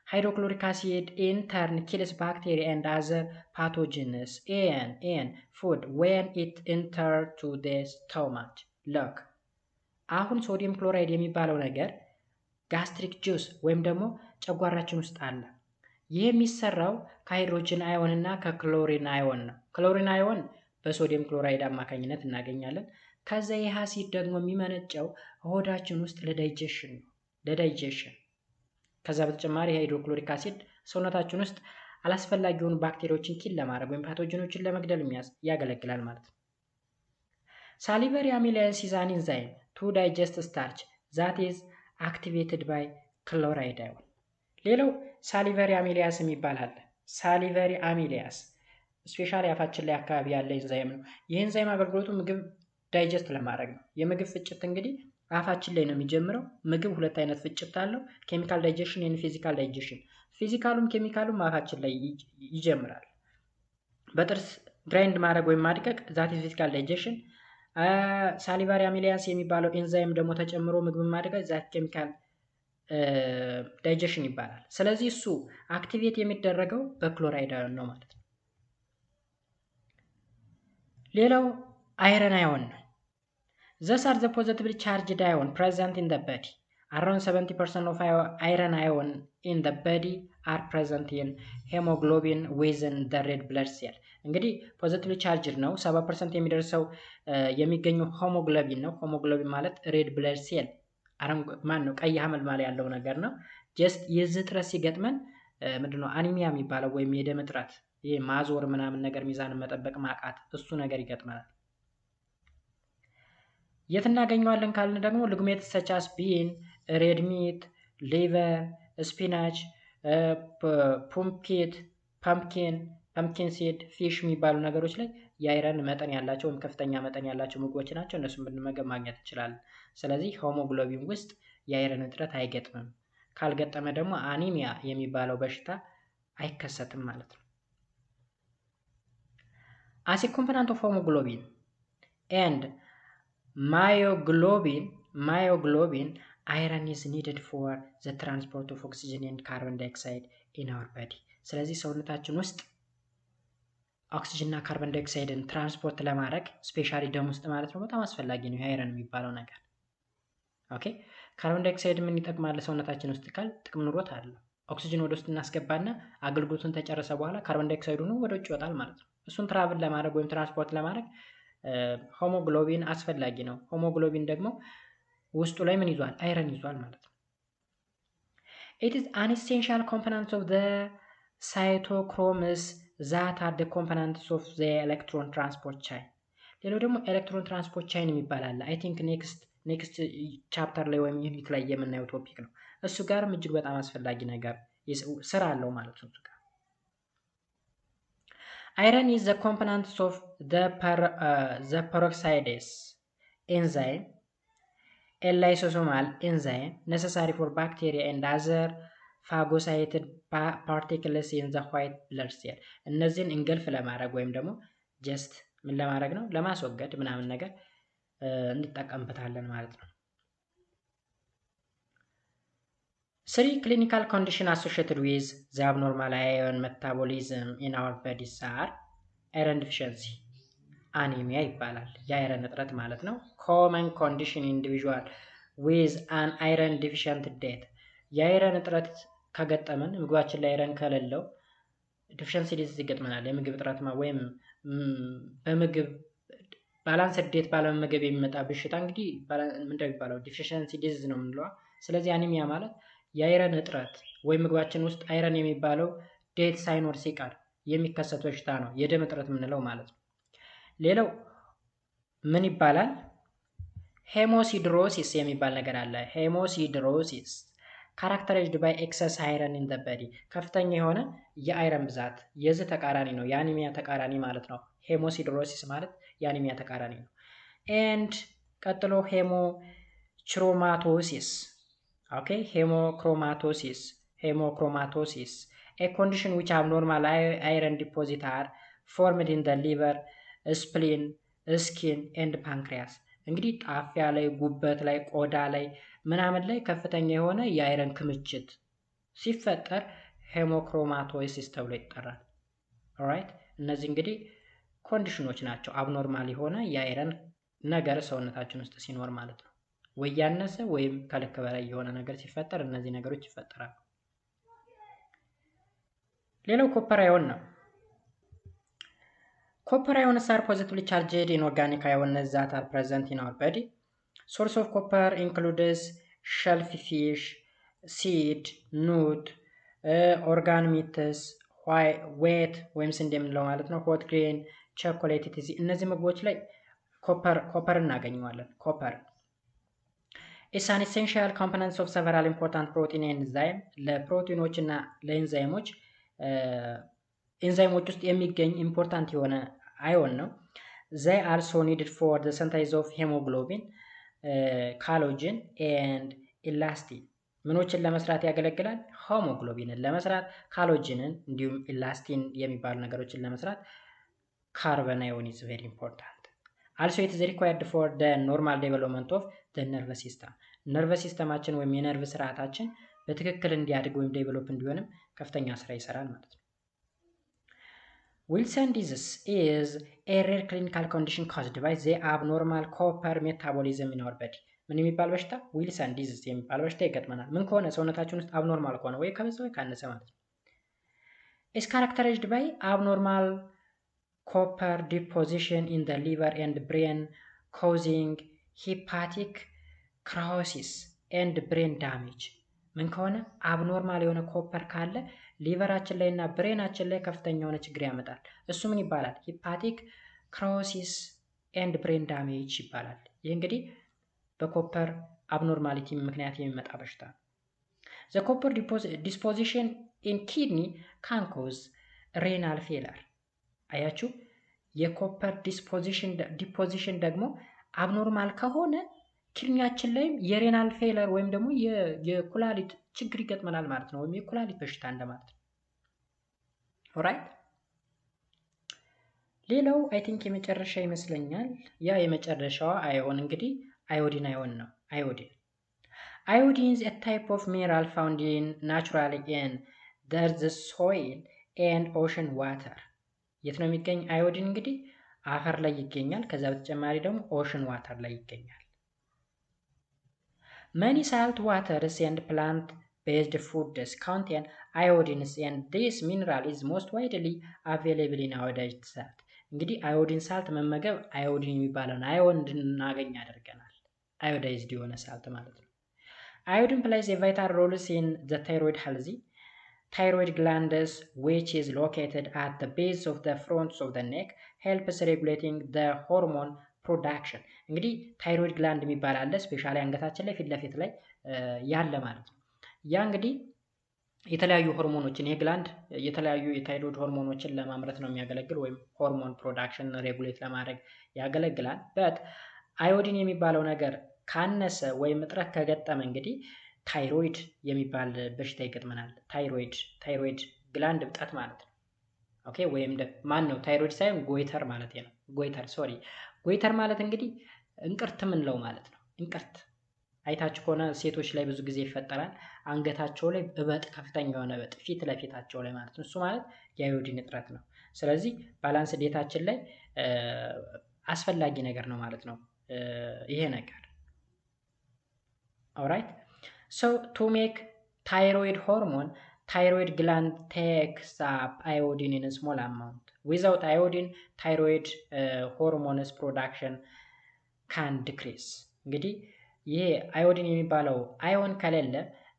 Hydrochloric acid in turn kills bacteria and other pathogens in food when it enters to the stomach. Look, አሁን ሶዲየም ክሎራይድ የሚባለው ነገር ጋስትሪክ ጁስ ወይም ደግሞ ጨጓራችን ውስጥ አለ። ይህ የሚሰራው ከሃይድሮጅን አዮን እና ከክሎሪን አዮን ነው። ክሎሪን አዮን በሶዲየም ክሎራይድ አማካኝነት እናገኛለን። ከዛ ይህ አሲድ ደግሞ የሚመነጨው ሆዳችን ውስጥ ለዳይጀሽን። ከዛ በተጨማሪ ሃይድሮክሎሪክ አሲድ ሰውነታችን ውስጥ አላስፈላጊ የሆኑ ባክቴሪያዎችን ኪል ለማድረግ ወይም ፓቶጀኖችን ለመግደል ያገለግላል ማለት ነው። ሳሊቨሪ አሚላያንስ ኢዝ አን ኢንዛይም ቱ ዳይጀስት ስታርች ዛት ኢዝ አክቲቬትድ ባይ ክሎራይድ አዮን። ሌላው ሳሊቨሪ አሚላያስ የሚባል አለ። ሳሊቨሪ አሚላያስ ስፔሻሊ አፋችን ላይ አካባቢ ያለ ኢንዛይም ነው። ይህ ኢንዛይም አገልግሎቱ ምግብ ዳይጀስት ለማድረግ ነው። የምግብ ፍጭት እንግዲህ አፋችን ላይ ነው የሚጀምረው። ምግብ ሁለት አይነት ፍጭት አለው፣ ኬሚካል ዳይጀሽን እና ፊዚካል ዳይጀሽን። ፊዚካሉም ኬሚካሉም አፋችን ላይ ይጀምራል። በጥርስ ግራይንድ ማድረግ ወይም ማድቀቅ ዛት ፊዚካል ዳይጀሽን። ሳሊቫሪ አሚላያንስ የሚባለው ኤንዛይም ደግሞ ተጨምሮ ምግብ ማድቀቅ ዛት ኬሚካል ዳይጀሽን ይባላል። ስለዚህ እሱ አክቲቬት የሚደረገው በክሎራይድ አዮን ነው ማለት ነው። ሌላው አይረን አዮን ነው። These are the positively charged ion present in the body. Around 70% of iron ion in the body are present in hemoglobin within the red blood cell. እንግዲህ ፖዚቲቭሊ ቻርጅድ ነው። 70% የሚደርሰው የሚገኘው ሆሞግሎቢን ነው። ሆሞግሎቢን ማለት ሬድ ብለድ ሴል ነው ቀይ ሐመልማል ያለው ነገር ነው። ጀስት የዚህ እጥረት ሲገጥመን ምንድነው አኒሚያ የሚባለው ወይም የደም እጥረት፣ ይሄ ማዞር ምናምን ነገር ሚዛንን መጠበቅ ማቃት እሱ ነገር ይገጥመናል። የት እናገኘዋለን ካልን ደግሞ ልግሜት ሰቻስ ቢን፣ ሬድ ሚት፣ ሊቨር፣ ስፒናች፣ ፐምኪን ሲድ፣ ፊሽ የሚባሉ ነገሮች ላይ የአይረን መጠን ያላቸው ወይም ከፍተኛ መጠን ያላቸው ምግቦች ናቸው። እነሱን ብንመገብ ማግኘት እንችላለን። ስለዚህ ሆሞግሎቢን ውስጥ የአይረን እጥረት አይገጥምም። ካልገጠመ ደግሞ አኒሚያ የሚባለው በሽታ አይከሰትም ማለት ነው። አስ ኤ ኮምፖነንት ኦፍ ሆሞግሎቢን ኤንድ myoglobin iron is needed for the transport of oxygen and carbon dioxide in our body. ስለዚህ ሰውነታችን ውስጥ ኦክሲጅን እና ካርቦን ዳይኦክሳይድን ትራንስፖርት ለማድረግ ስፔሻሊ ደም ውስጥ ማለት ነው በጣም አስፈላጊ ነው አይረን የሚባለው ነገር። ኦኬ ካርቦን ዳይኦክሳይድ ምን ይጠቅማል ሰውነታችን ውስጥ ካል ጥቅም ኑሮት አለ። ኦክሲጅን ወደ ውስጥ እናስገባና አገልግሎቱን ተጨረሰ በኋላ ካርቦን ዳይኦክሳይዱ ነው ወደ ውጭ ይወጣል ማለት ነው። እሱን ትራቭል ለማድረግ ወይም ትራንስፖርት ለማድረግ ሆሞግሎቢን አስፈላጊ ነው። ሆሞግሎቢን ደግሞ ውስጡ ላይ ምን ይዟል? አይረን ይዟል ማለት ነው። It is an essential component of the cytochromes that are the components of the electron transport chain። ሌላው ደግሞ ኤሌክትሮን ትራንስፖርት ቻይን የሚባል አለ። አይ ቲንክ ኔክስት ቻፕተር ላይ ወይም ዩኒት ላይ የምናየው ቶፒክ ነው። እሱ ጋርም እጅግ በጣም አስፈላጊ ነገር ስራ አለው ማለት ነው። እሱ ጋር አይረን is the components of the peroxidase enzyme, a lysosomal enzyme necessary for bacteria and other phagocytic particles in the white blood cell። እነዚህን እንገልፍ ለማድረግ ወይም ደግሞ ጀስት ምን ለማድረግ ነው? ለማስወገድ ምናምን ነገር እንጠቀምበታለን ማለት ነው። 3 clinical conditions associated with the abnormal iron metabolism in our bodies are iron deficiency, anemia ይባላል። የአይረን እጥረት ማለት ነው። common condition individual with an iron deficient diet። የአይረን እጥረት ከገጠመን ምግባችን ላይ አይረን ከሌለው ዲፊሸንሲ ዲዚዝ ይገጥመናል። የምግብ እጥረት ወይም በምግብ ባላንስ ዲየት ባለመመገብ የሚመጣ በሽታ እንግዲህ ምንድነው የሚባለው? ዲፊሸንሲ ዲዚዝ ነው የምንለው። ስለዚህ አኒሚያ ማለት የአይረን እጥረት ወይም ምግባችን ውስጥ አይረን የሚባለው ዲየት ሳይኖር ሲቀር የሚከሰት በሽታ ነው የደም እጥረት የምንለው ማለት ነው። ሌላው ምን ይባላል? ሄሞሲድሮሲስ የሚባል ነገር አለ። ሄሞሲድሮሲስ ካራክተራይዝድ ባይ ኤክሰስ አይረን ኢን ዘ ቦዲ፣ ከፍተኛ የሆነ የአይረን ብዛት የዚህ ተቃራኒ ነው፣ የአኒሚያ ተቃራኒ ማለት ነው። ሄሞሲድሮሲስ ማለት የአኒሚያ ተቃራኒ ነው። ኤንድ ቀጥሎ ሄሞችሮማቶሲስ ኦኬ፣ ሄሞክሮማቶሲስ a condition which abnormal iron deposit are formed in the liver, spleen, skin and pancreas። እንግዲህ ጣፊያ ላይ፣ ጉበት ላይ፣ ቆዳ ላይ ምናምን ላይ ከፍተኛ የሆነ የአይረን ክምችት ሲፈጠር ሄሞክሮማቶሲስ ተብሎ ይጠራል። ኦራይት፣ እነዚህ እንግዲህ ኮንዲሽኖች ናቸው። አብኖርማል የሆነ የአይረን ነገር ሰውነታችን ውስጥ ሲኖር ማለት ነው። ወይ ያነሰ ወይም ከልክ በላይ የሆነ ነገር ሲፈጠር እነዚህ ነገሮች ይፈጠራሉ። ሌላው ኮፐር አዮን ነው። ኮፐር አዮንስ are positively charged inorganic ions that are present in our body. Source of copper includes shellfish, seed, nut, organ meats, wheat ወይም ስንዴ የምንለው ማለት ነው፣ ሆት ግሬን፣ ቸኮሌት etc። እነዚህ ምግቦች ላይ ኮፐር እናገኘዋለን። ኮፐር is an essential component of several important protein enzyme። ለፕሮቲኖች እና ለኤንዛይሞች ኤንዛይሞች ውስጥ የሚገኝ ኢምፖርታንት የሆነ አዮን ነው። they also needed for the synthesis of hemoglobin, collagen and elastin። ምኖችን ለመስራት ያገለግላል? ሆሞግሎቢንን ለመስራት፣ ካሎጂንን እንዲሁም ኢላስቲን የሚባሉ ነገሮችን ለመስራት ካርበን አዮን is very important. Also it is required for the normal development of the nervous system። ነርቨስ ሲስተማችን ወይም የነርቭ ስርዓታችን በትክክል እንዲያድግ ወይም ዴቨሎፕ እንዲሆንም ከፍተኛ ስራ ይሰራል ማለት ነው። ዊልሰን ዲዚዝ is a rare clinical condition caused by the abnormal copper metabolism in our body። ምን የሚባል በሽታ? ዊልሰን ዲዚዝ የሚባል በሽታ ይገጥመናል። ምን ከሆነ? ሰውነታችን ውስጥ አብኖርማል ከሆነ ወይ ከበዛ ወይ ካነሰ ማለት ነው። is characterized by abnormal copper deposition in the liver and brain causing hepatic ክራዮሲስ ኤንድ ብሬን ዳሜጅ። ምን ከሆነ? አብኖርማል የሆነ ኮፐር ካለ ሊቨራችን ላይ እና ብሬናችን ላይ ከፍተኛ የሆነ ችግር ያመጣል። እሱ ምን ይባላል? ሂፓቲክ ክራዮሲስ ኤንድ ብሬን ዳሜጅ ይባላል። ይህ እንግዲህ በኮፐር አብኖርማሊቲ ምክንያት የሚመጣ በሽታ ነው። the copper disposition in kidney can cause renal failure። አያችሁ፣ የኮፐር ዲፖዚሽን ደግሞ አብኖርማል ከሆነ ኪድኒያችን ላይ የሬናል ፌለር ወይም ደግሞ የኩላሊት ችግር ይገጥመናል ማለት ነው፣ ወይም የኩላሊት በሽታ እንደማለት ነው። ኦራይት፣ ሌላው አይ ቲንክ የመጨረሻ ይመስለኛል። ያ የመጨረሻዋ አዮን እንግዲህ አዮዲን አዮን ነው። አዮዲን is a type of mineral found in naturally in the soil and ocean water። የት ነው የሚገኝ? አዮዲን እንግዲህ አፈር ላይ ይገኛል። ከዛ በተጨማሪ ደግሞ ኦሽን ዋተር ላይ ይገኛል። Many salt waters and plant-based foods contain iodine and this mineral is most widely available in iodized salt። እንግዲህ አዮዲን ሳልት መመገብ አዮዲን የሚባለውን አዮን እንድናገኝ ያደርገናል። አዮዳይዝድ የሆነ ሳልት ማለት ነው። Iodine plays a vital role in the thyroid health. thyroid glands, which is located at the base of the front of the neck, helps regulating the hormone production። እንግዲህ ታይሮይድ ግላንድ የሚባል አለ ስፔሻሊ አንገታችን ላይ ፊት ለፊት ላይ ያለ ማለት ነው። ያ እንግዲህ የተለያዩ ሆርሞኖችን ይሄ ግላንድ የተለያዩ የታይሮይድ ሆርሞኖችን ለማምረት ነው የሚያገለግል ወይም ሆርሞን ፕሮዳክሽን ሬጉሌት ለማድረግ ያገለግላል። በት አዮዲን የሚባለው ነገር ካነሰ ወይም እጥረት ከገጠመ እንግዲህ ታይሮይድ የሚባል በሽታ ይገጥመናል። ታይሮይድ ግላንድ እብጠት ማለት ነው። ኦኬ ወይም ማን ነው ታይሮይድ ሳይሆን ጎይተር ማለት ነው። ጎይተር ማለት እንግዲህ እንቅርት ምንለው ማለት ነው። እንቅርት አይታችሁ ከሆነ ሴቶች ላይ ብዙ ጊዜ ይፈጠራል። አንገታቸው ላይ እበጥ ከፍተኛ የሆነ እበጥ ፊት ለፊታቸው ላይ ማለት ነው። እሱ ማለት የአዮዲን እጥረት ነው። ስለዚህ ባላንስ ዴታችን ላይ አስፈላጊ ነገር ነው ማለት ነው ይሄ ነገር። ኦራይት So to make thyroid hormone, thyroid gland takes up iodine in a small amount. Without iodine, thyroid hormones production can decrease. እንግዲህ ይሄ አዮዲን የሚባለው አዮን ከሌለ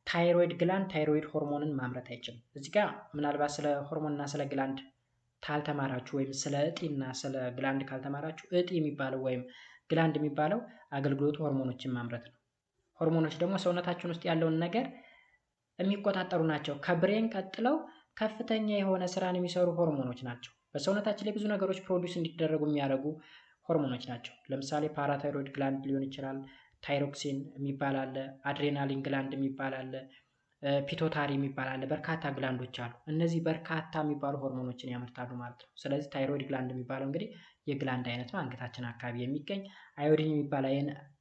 ታይሮይድ ግላንድ ታይሮይድ ሆርሞንን ማምረት አይችልም። እዚህ ጋር ምናልባት ስለ ሆርሞንና ስለ ግላንድ ካልተማራችሁ ወይም ስለ እጢና ስለ ግላንድ ካልተማራችሁ እጢ የሚባለው ወይም ግላንድ የሚባለው አገልግሎቱ ሆርሞኖችን ማምረት ነው። ሆርሞኖች ደግሞ ሰውነታችን ውስጥ ያለውን ነገር የሚቆጣጠሩ ናቸው። ከብሬን ቀጥለው ከፍተኛ የሆነ ስራን የሚሰሩ ሆርሞኖች ናቸው። በሰውነታችን ላይ ብዙ ነገሮች ፕሮዲዩስ እንዲደረጉ የሚያደርጉ ሆርሞኖች ናቸው። ለምሳሌ ፓራታይሮይድ ግላንድ ሊሆን ይችላል፣ ታይሮክሲን የሚባል አለ፣ አድሬናሊን ግላንድ የሚባል አለ፣ ፒቶታሪ የሚባል አለ። በርካታ ግላንዶች አሉ። እነዚህ በርካታ የሚባሉ ሆርሞኖችን ያመርታሉ ማለት ነው። ስለዚህ ታይሮይድ ግላንድ የሚባለው እንግዲህ የግላንድ አይነት ነው። አንገታችን አካባቢ የሚገኝ አዮዲን የሚባል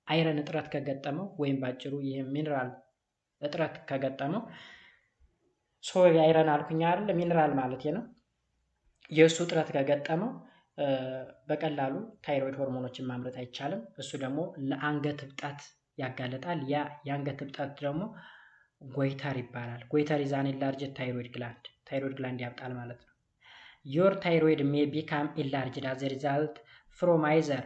አይረን እጥረት ከገጠመው ወይም ባጭሩ ይሄ ሚነራል እጥረት ከገጠመው ሶሪ አይረን አልኩኝ አይደል? ሚነራል ማለት ነው። የእሱ እጥረት ከገጠመው በቀላሉ ታይሮይድ ሆርሞኖችን ማምረት አይቻልም። እሱ ደግሞ ለአንገት እብጠት ያጋለጣል። ያ የአንገት እብጠት ደግሞ ጎይተር ይባላል። ጎይተር is an enlarged thyroid gland. ታይሮይድ ግላንድ ያብጣል ማለት ነው። Your thyroid may become enlarged as a result from either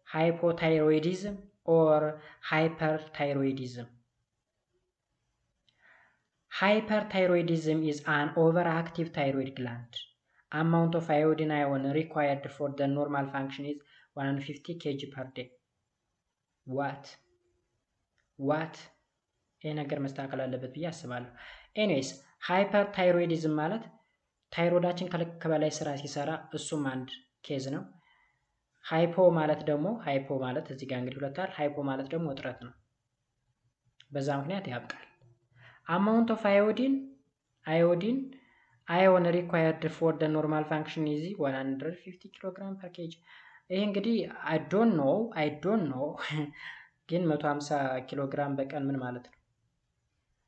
hypothyroidism or hyperthyroidism. Hyperthyroidism is an overactive thyroid gland. Amount of iodine ion required for the normal function is 150 kg per day. What? ይሄ ነገር መስተካከል አለበት ብዬ አስባለሁ። ኤኒዌይስ ሃይፐርታይሮይዲዝም ማለት ታይሮይዳችን ከልክ በላይ ስራ ሲሰራ እሱም አንድ ኬዝ ነው። ሃይፖ ማለት እዚህ ጋር እንግዲህ ሁለታል። ሃይፖ ማለት ደግሞ እጥረት ነው። በዛ ምክንያት ያብቃል። አማውንት ኦፍ አዮዲን አዮን ሪኳየርድ ፎር ደ ኖርማል ፋንክሽን ኢዝ 150 ኪሎ ግራም ፐር ኬጂ። ይሄ እንግዲህ አይ ዶንት ኖ ግን 150 ኪሎ ግራም በቀን ምን ማለት ነው?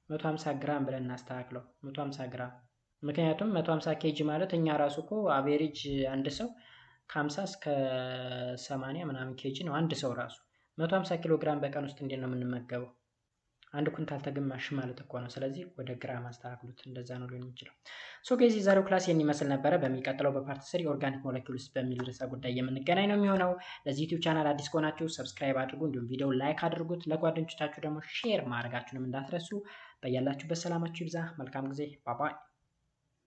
150 ግራም ብለን እናስተካክለው። 150 ግራም ምክንያቱም 150 ኬጂ ማለት እኛ ራሱ እኮ አቬሬጅ አንድ ሰው ከ50 እስከ 80 ምናምን ኬጂ ነው አንድ ሰው ራሱ። 150 ኪሎ ግራም በቀን ውስጥ እንዴት ነው የምንመገበው? አንድ ኩንታል ተግማሽ ማለት እኮ ነው። ስለዚህ ወደ ግራም አስተካክሉት። እንደዛ ነው ሊሆን የሚችለው። ሶ ጋይስ የዛሬው ክላስ ይሄን ይመስል ነበረ። በሚቀጥለው በፓርት 3 ኦርጋኒክ ሞለኪውልስ በሚል ርዕሰ ጉዳይ የምንገናኝ ነው የሚሆነው። ለዚህ ዩቲዩብ ቻናል አዲስ ከሆናችሁ ሰብስክራይብ አድርጉ፣ እንዲሁም ቪዲዮ ላይክ አድርጉት። ለጓደኞቻችሁ ደግሞ ሼር ማድረጋችሁንም እንዳትረሱ። በያላችሁበት ሰላማችሁ ይብዛ። መልካም ጊዜ። ባባይ